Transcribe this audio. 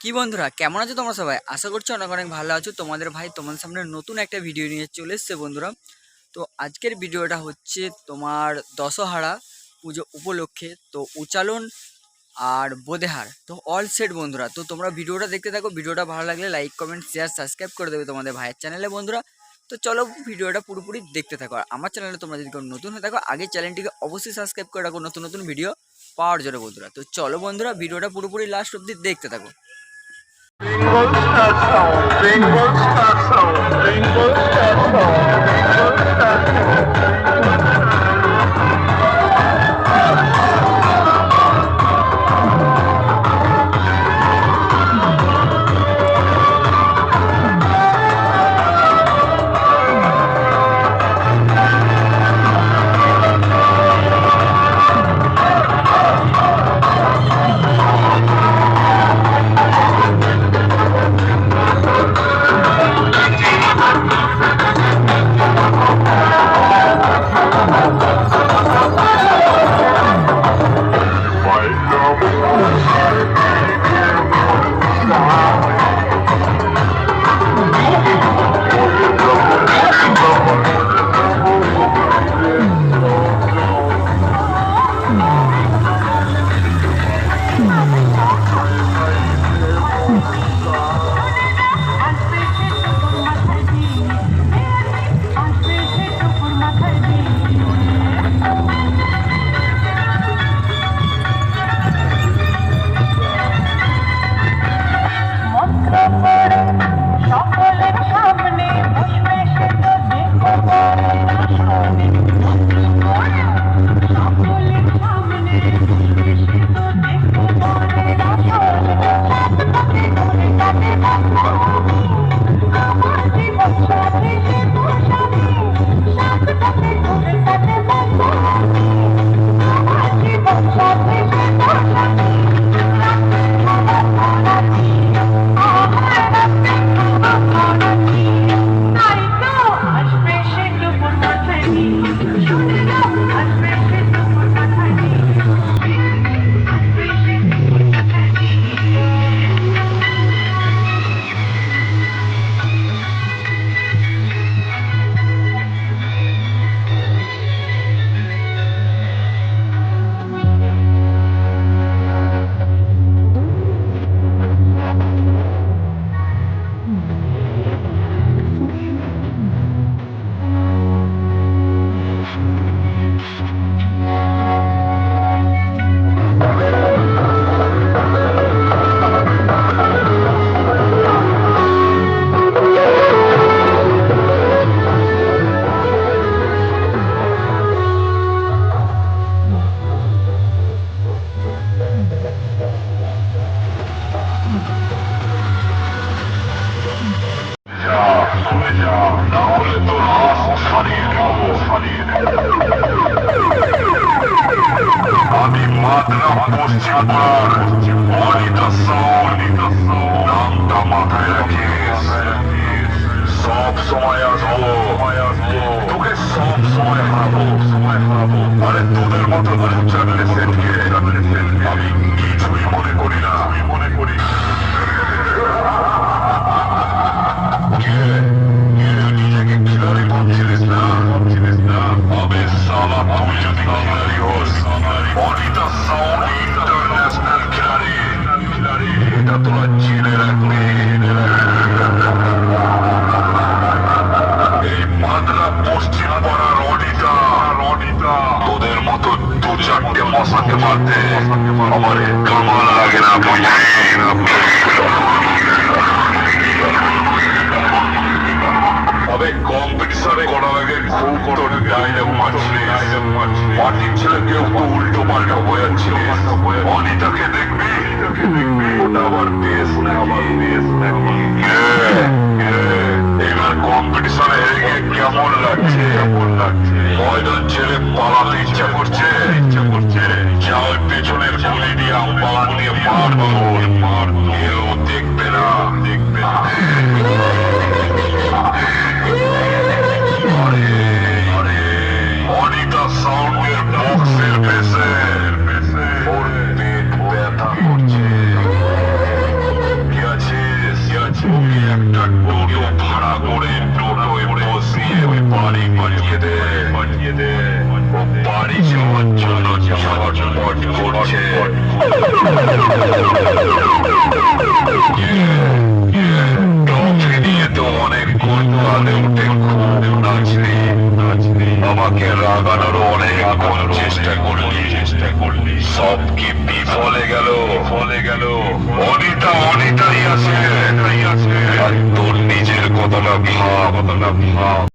কি বন্ধুরা, কেমন আছো তোমরা সবাই? আশা করছি অনেক অনেক ভালো আছো। তোমাদের ভাই তোমাদের সামনে নতুন একটা ভিডিও নিয়ে চলে এসেছে বন্ধুরা। তো আজকের ভিডিওটা হচ্ছে তোমার দশহারা পুজো উপলক্ষে তো উচালন আর বোদেহার তো অল সেট বন্ধুরা। তো তোমরা ভিডিওটা দেখতে থাকো, ভিডিওটা ভালো লাগলে লাইক কমেন্ট শেয়ার সাবস্ক্রাইব করে দেবে তোমাদের ভাইয়ের চ্যানেলে বন্ধুরা। তো চলো ভিডিওটা পুরোপুরি দেখতে থাকো। আর আমার চ্যানেলে তোমরা যদি কোনো নতুন হয়ে থাকো, আগে চ্যানেলটিকে অবশ্যই সাবস্ক্রাইব করে রাখো নতুন নতুন ভিডিও পাওয়ার জন্য বন্ধুরা। তো চলো বন্ধুরা, ভিডিওটা পুরোপুরি লাস্ট অব্দি দেখতে থাকো। Bingo starts on, bingo starts on, bingo starts on, bingo starts আমি মাদ্রা পশ্চিমবঙ্গ অনিতা নামটা মাথায় রাখিস, সব সময় আসবো, তোকে সব সময় হারাবো। আরে তোদের মতো চ্যানেলে সেটকে আমি কিছুই মনে করি না, নিজেকে খিলাড়ি ভাবছিলিস না? আবে সালা, তুই যদি খিলাড়ি হোস, অনিতা সাউন্ড ইন্টারন্যাশনাল খিলাড়ি, এটা তোরা জেনে রাখবি। এই মাদ্রা পশ্চিম পাড়ার অনিতা তোদের মতো দু চারটে মশাকে মারতে আমার কামাল লাগে না, তবে কম্পিটিশনে করার আগে খুব তোর ডায়লগ মাটির ছেলে কেউ তো উল্টো পাল্টা হয়ে যাচ্ছিল। অনিতাকে দেখবি, ওটা আবার বেশ নাকি? এবার কম্পিটিশনে হেরে গিয়ে কেমন লাগছে? ময়দান ছেড়ে পালাতে ইচ্ছা করছে। যা ওই পেছনের গুলি দিয়ে পালান দিয়ে মারবো, কেউ দেখবে না। অনিতা সাউন্ডের বক্সের পেছে ওর পেট ব্যথা করছে। বাড়ি যাওয়ার জন্য ছটফট করছে। ট্রফি নিয়ে তো অনেকক্ষণ কাঁদে উঠে খুব নাচলি, আমাকে রাগানোরও অনেকক্ষণ চেষ্টা করলি, সব কি বিফলে গেল। অনিতাই আছে, আর তোর নিজের কথাটা ভাব।